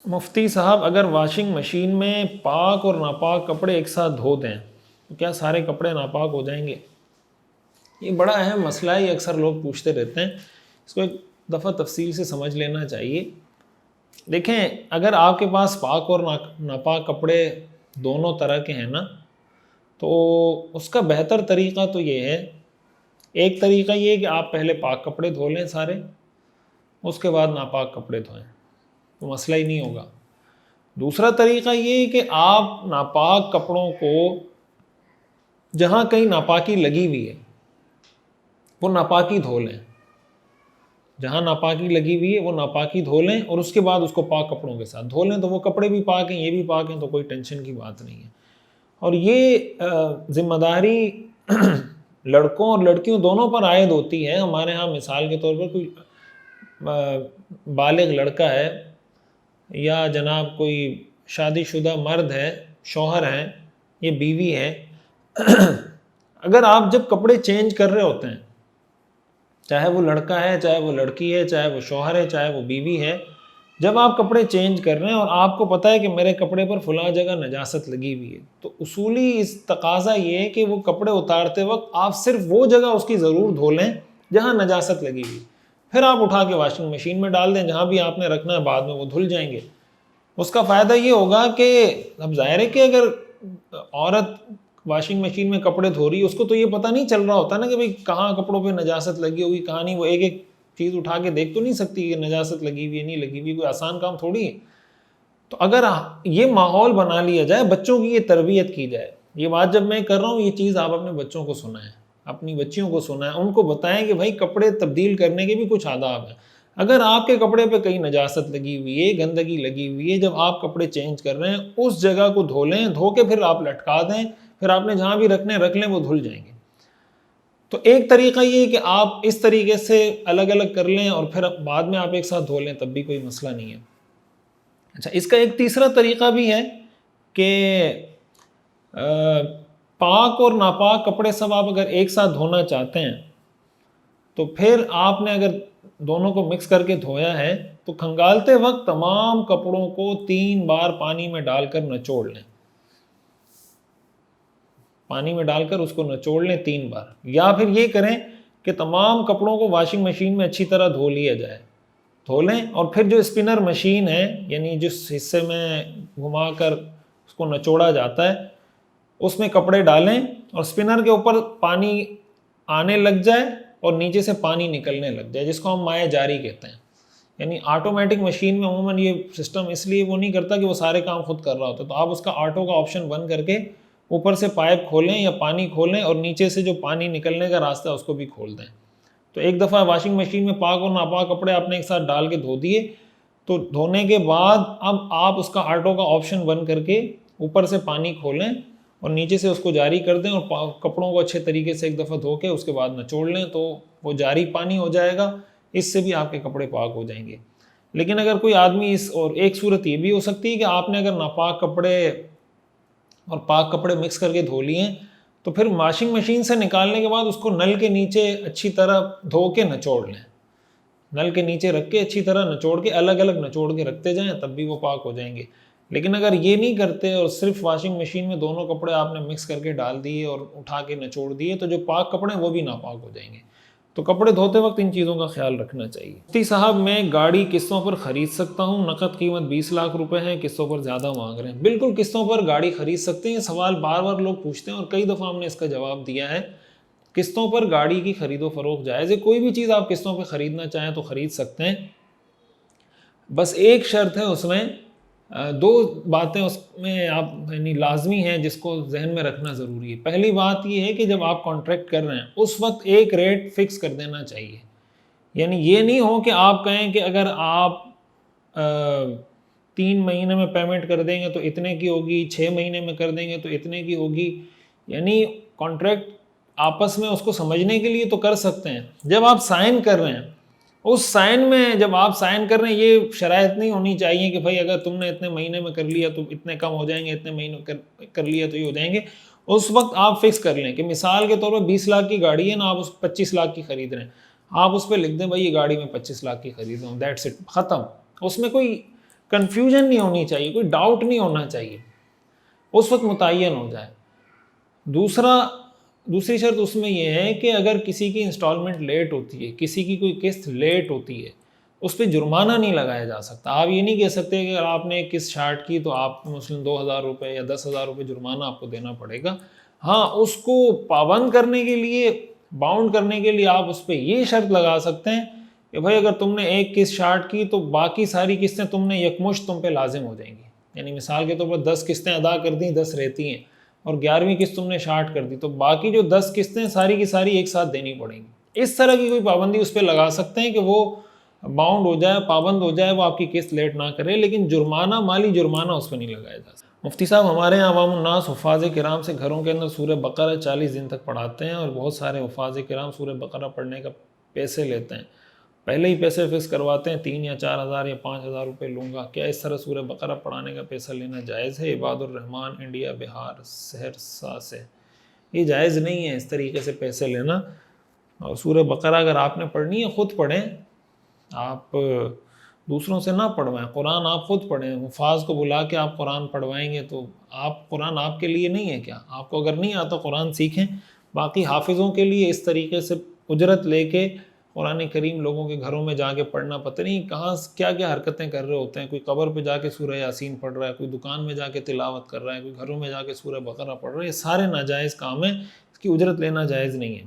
مفتی صاحب، اگر washing machine میں پاک اور ناپاک کپڑے ایک ساتھ دھو دیں تو کیا سارے کپڑے ناپاک ہو جائیں گے؟ یہ بڑا اہم مسئلہ ہے، یہ اکثر لوگ پوچھتے رہتے ہیں، اس کو ایک دفعہ تفصیل سے سمجھ لینا چاہیے۔ دیکھیں، اگر آپ کے پاس پاک اور ناپاک کپڑے دونوں طرح کے ہیں نا، تو اس کا بہتر طریقہ تو یہ ہے، ایک طریقہ یہ ہے کہ آپ پہلے پاک کپڑے دھو لیں سارے، اس کے بعد ناپاک کپڑے دھوئیں، تو مسئلہ ہی نہیں ہوگا۔ دوسرا طریقہ یہ ہے کہ آپ ناپاک کپڑوں کو جہاں کہیں ناپاکی لگی ہوئی ہے وہ ناپاکی دھو لیں، جہاں ناپاکی لگی ہوئی ہے وہ ناپاکی دھو لیں، اور اس کے بعد اس کو پاک کپڑوں کے ساتھ دھو لیں، تو وہ کپڑے بھی پاک ہیں، یہ بھی پاک ہیں، تو کوئی ٹینشن کی بات نہیں ہے۔ اور یہ ذمہ داری لڑکوں اور لڑکیوں دونوں پر عائد ہوتی ہے۔ ہمارے ہاں مثال کے طور پر کوئی بالغ لڑکا ہے یا جناب کوئی شادی شدہ مرد ہے، شوہر ہیں، یہ بیوی ہے، اگر آپ جب کپڑے چینج کر رہے ہوتے ہیں، چاہے وہ لڑکا ہے، چاہے وہ لڑکی ہے، چاہے وہ شوہر ہے، چاہے وہ بیوی ہے، جب آپ کپڑے چینج کر رہے ہیں اور آپ کو پتہ ہے کہ میرے کپڑے پر فلاں جگہ نجاست لگی ہوئی ہے، تو اصولی اس تقاضا یہ ہے کہ وہ کپڑے اتارتے وقت آپ صرف وہ جگہ اس کی ضرور دھو لیں جہاں نجاست لگی ہوئی، پھر آپ اٹھا کے واشنگ مشین میں ڈال دیں، جہاں بھی آپ نے رکھنا ہے بعد میں وہ دھل جائیں گے۔ اس کا فائدہ یہ ہوگا کہ اب ظاہر ہے کہ اگر عورت واشنگ مشین میں کپڑے دھو رہی ہے، اس کو تو یہ پتہ نہیں چل رہا ہوتا نا کہ بھئی کہاں کپڑوں پہ نجاست لگی ہوگی، کہاں نہیں، وہ ایک ایک چیز اٹھا کے دیکھ تو نہیں سکتی کہ نجاست لگی ہوئی ہے نہیں لگی ہوئی، کوئی آسان کام تھوڑی ہے۔ تو اگر یہ ماحول بنا لیا جائے، بچوں کی یہ تربیت کی جائے، یہ بات جب میں کر رہا ہوں یہ چیز آپ اپنے بچوں کو سنائیں، اپنی بچیوں کو سنائیں، ان کو بتائیں کہ بھائی کپڑے تبدیل کرنے کے بھی کچھ آداب ہیں۔ اگر آپ کے کپڑے پہ کہیں نجاست لگی ہوئی ہے، گندگی لگی ہوئی ہے، جب آپ کپڑے چینج کر رہے ہیں اس جگہ کو دھو لیں، دھو کے پھر آپ لٹکا دیں، پھر آپ نے جہاں بھی رکھنے رکھ لیں، وہ دھل جائیں گے۔ تو ایک طریقہ یہ ہے کہ آپ اس طریقے سے الگ الگ کر لیں اور پھر بعد میں آپ ایک ساتھ دھو لیں، تب بھی کوئی مسئلہ نہیں ہے۔ اچھا، اس کا ایک تیسرا طریقہ بھی ہے کہ پاک اور ناپاک کپڑے سب آپ اگر ایک ساتھ دھونا چاہتے ہیں تو پھر آپ نے اگر دونوں کو مکس کر کے دھویا ہے تو کھنگالتے وقت تمام کپڑوں کو 3 بار پانی میں ڈال کر نچوڑ لیں، پانی میں ڈال کر اس کو نچوڑ لیں 3 بار، یا پھر یہ کریں کہ تمام کپڑوں کو واشنگ مشین میں اچھی طرح دھو لیا جائے، دھو لیں، اور پھر جو اسپنر مشین ہے، یعنی جس حصے میں گھما کر اس کو نچوڑا جاتا ہے، اس میں کپڑے ڈالیں اور اسپنر کے اوپر پانی آنے لگ جائے اور نیچے سے پانی نکلنے لگ جائے، جس کو ہم مائع جاری کہتے ہیں۔ یعنی آٹومیٹک مشین میں عموماً یہ سسٹم اس لیے وہ نہیں کرتا کہ وہ سارے کام خود کر رہا ہوتا، تو آپ اس کا آٹو کا آپشن بند کر کے اوپر سے پائپ کھولیں یا پانی کھولیں اور نیچے سے جو پانی نکلنے کا راستہ ہے اس کو بھی کھول دیں۔ تو ایک دفعہ واشنگ مشین میں پاک اور ناپاک کپڑے آپ نے ایک ساتھ ڈال کے دھو دیے، تو دھونے کے بعد اب آپ اس کا آٹو کا آپشن بند کر کے اوپر سے پانی کھولیں اور نیچے سے اس کو جاری کر دیں، اور کپڑوں کو اچھے طریقے سے ایک دفعہ دھو کے اس کے بعد نچوڑ لیں، تو وہ جاری پانی ہو جائے گا، اس سے بھی آپ کے کپڑے پاک ہو جائیں گے۔ لیکن اگر کوئی آدمی اور ایک صورت یہ بھی ہو سکتی ہے کہ آپ نے اگر ناپاک کپڑے اور پاک کپڑے مکس کر کے دھو لیے ہیں تو پھر واشنگ مشین سے نکالنے کے بعد اس کو نل کے نیچے اچھی طرح دھو کے نچوڑ لیں، نل کے نیچے رکھ کے اچھی طرح نچوڑ کے الگ الگ نچوڑ کے رکھتے جائیں، تب بھی وہ پاک ہو جائیں گے۔ لیکن اگر یہ نہیں کرتے اور صرف واشنگ مشین میں دونوں کپڑے آپ نے مکس کر کے ڈال دیے اور اٹھا کے نچوڑ دیے، تو جو پاک کپڑے ہیں وہ بھی ناپاک ہو جائیں گے۔ تو کپڑے دھوتے وقت ان چیزوں کا خیال رکھنا چاہیے۔ مفتی صاحب، میں گاڑی قسطوں پر خرید سکتا ہوں، نقد قیمت 20 لاکھ روپے ہے، قسطوں پر زیادہ مانگ رہے ہیں۔ بالکل قسطوں پر گاڑی خرید سکتے ہیں، یہ سوال بار بار لوگ پوچھتے ہیں اور کئی دفعہ ہم نے اس کا جواب دیا ہے۔ قسطوں پر گاڑی کی خرید و فروخت جائز ہے، کوئی بھی چیز آپ قسطوں پہ خریدنا چاہیں تو خرید سکتے ہیں، بس ایک شرط ہے اس میں، 2 باتیں اس میں آپ یعنی لازمی ہیں جس کو ذہن میں رکھنا ضروری ہے۔ پہلی بات یہ ہے کہ جب آپ کانٹریکٹ کر رہے ہیں اس وقت ایک ریٹ فکس کر دینا چاہیے، یعنی یہ نہیں ہو کہ آپ کہیں کہ اگر آپ 3 مہینے میں پیمنٹ کر دیں گے تو اتنے کی ہوگی، 6 مہینے میں کر دیں گے تو اتنے کی ہوگی، یعنی کانٹریکٹ آپس میں اس کو سمجھنے کے لیے تو کر سکتے ہیں، جب آپ سائن کر رہے ہیں اس سائن میں جب آپ سائن کر رہے ہیں یہ شرائط نہیں ہونی چاہیے کہ بھائی اگر تم نے اتنے مہینے میں کر لیا تو اتنے کم ہو جائیں گے، اتنے مہینے کر لیا تو یہ ہو جائیں گے۔ اس وقت آپ فکس کر لیں کہ مثال کے طور پر 20 لاکھ کی گاڑی ہے نا، آپ اس 25 لاکھ کی خرید رہے ہیں، آپ اس پہ لکھ دیں بھائی یہ گاڑی میں 25 لاکھ کی خرید رہا ہوں، دیٹس اٹ، ختم۔ اس میں کوئی کنفیوژن نہیں ہونی چاہیے، کوئی ڈاؤٹ نہیں ہونا چاہیے، اس وقت متعین ہو جائے۔ دوسری شرط اس میں یہ ہے کہ اگر کسی کی انسٹالمنٹ لیٹ ہوتی ہے، کسی کی کوئی قسط لیٹ ہوتی ہے، اس پہ جرمانہ نہیں لگایا جا سکتا۔ آپ یہ نہیں کہہ سکتے کہ اگر آپ نے ایک قسط شارٹ کی تو آپ مثلاً 2,000 روپے یا 10,000 روپے جرمانہ آپ کو دینا پڑے گا۔ ہاں، اس کو پابند کرنے کے لیے، باؤنڈ کرنے کے لیے آپ اس پہ یہ شرط لگا سکتے ہیں کہ بھائی اگر تم نے ایک قسط شارٹ کی تو باقی ساری قسطیں تم نے یکمشت تم پہ لازم ہو جائیں گی۔ یعنی مثال کے طور پر 10 قسطیں ادا کر دیں، 10 رہتی ہیں، اور 11ویں قسط تم نے شارٹ کر دی تو باقی جو 10 قسطیں ساری کی ساری ایک ساتھ دینی پڑیں گی۔ اس طرح کی کوئی پابندی اس پہ لگا سکتے ہیں کہ وہ باؤنڈ ہو جائے، پابند ہو جائے، وہ آپ کی قسط لیٹ نہ کرے، لیکن جرمانہ، مالی جرمانہ اس پہ نہیں لگایا جا سکتا۔ مفتی صاحب، ہمارے یہاں عوام الناس حفاظ کرام سے گھروں کے اندر سورہ بقرہ 40 دن تک پڑھاتے ہیں، اور بہت سارے حفاظ کرام سورہ بقرہ پڑھنے کا پیسے لیتے ہیں، پہلے ہی پیسے فکس کرواتے ہیں 3 یا 4,000 یا 5,000 روپے لوں گا۔ کیا اس طرح سورہ بقرہ پڑھانے کا پیسہ لینا جائز ہے؟ عباد الرحمن، انڈیا، بہار، سہرسہ سے۔ یہ جائز نہیں ہے اس طریقے سے پیسے لینا، اور سورہ بقرہ اگر آپ نے پڑھنی ہے خود پڑھیں، آپ دوسروں سے نہ پڑھوائیں، قرآن آپ خود پڑھیں۔ حفاظ کو بلا کے آپ قرآن پڑھوائیں گے تو قرآن آپ کے لیے نہیں ہے کیا؟ آپ کو اگر نہیں آتا قرآن سیکھیں۔ باقی حافظوں کے لیے اس طریقے سے اجرت لے کے قرآن کریم لوگوں کے گھروں میں جا کے پڑھنا، پتہ نہیں کہاں کیا کیا حرکتیں کر رہے ہوتے ہیں، کوئی قبر پہ جا کے سورہ یاسین پڑھ رہا ہے، کوئی دکان میں جا کے تلاوت کر رہا ہے، کوئی گھروں میں جا کے سورہ بقرہ پڑھ رہا ہے۔ یہ سارے ناجائز کام ہیں، اس کی اجرت لینا جائز نہیں ہے۔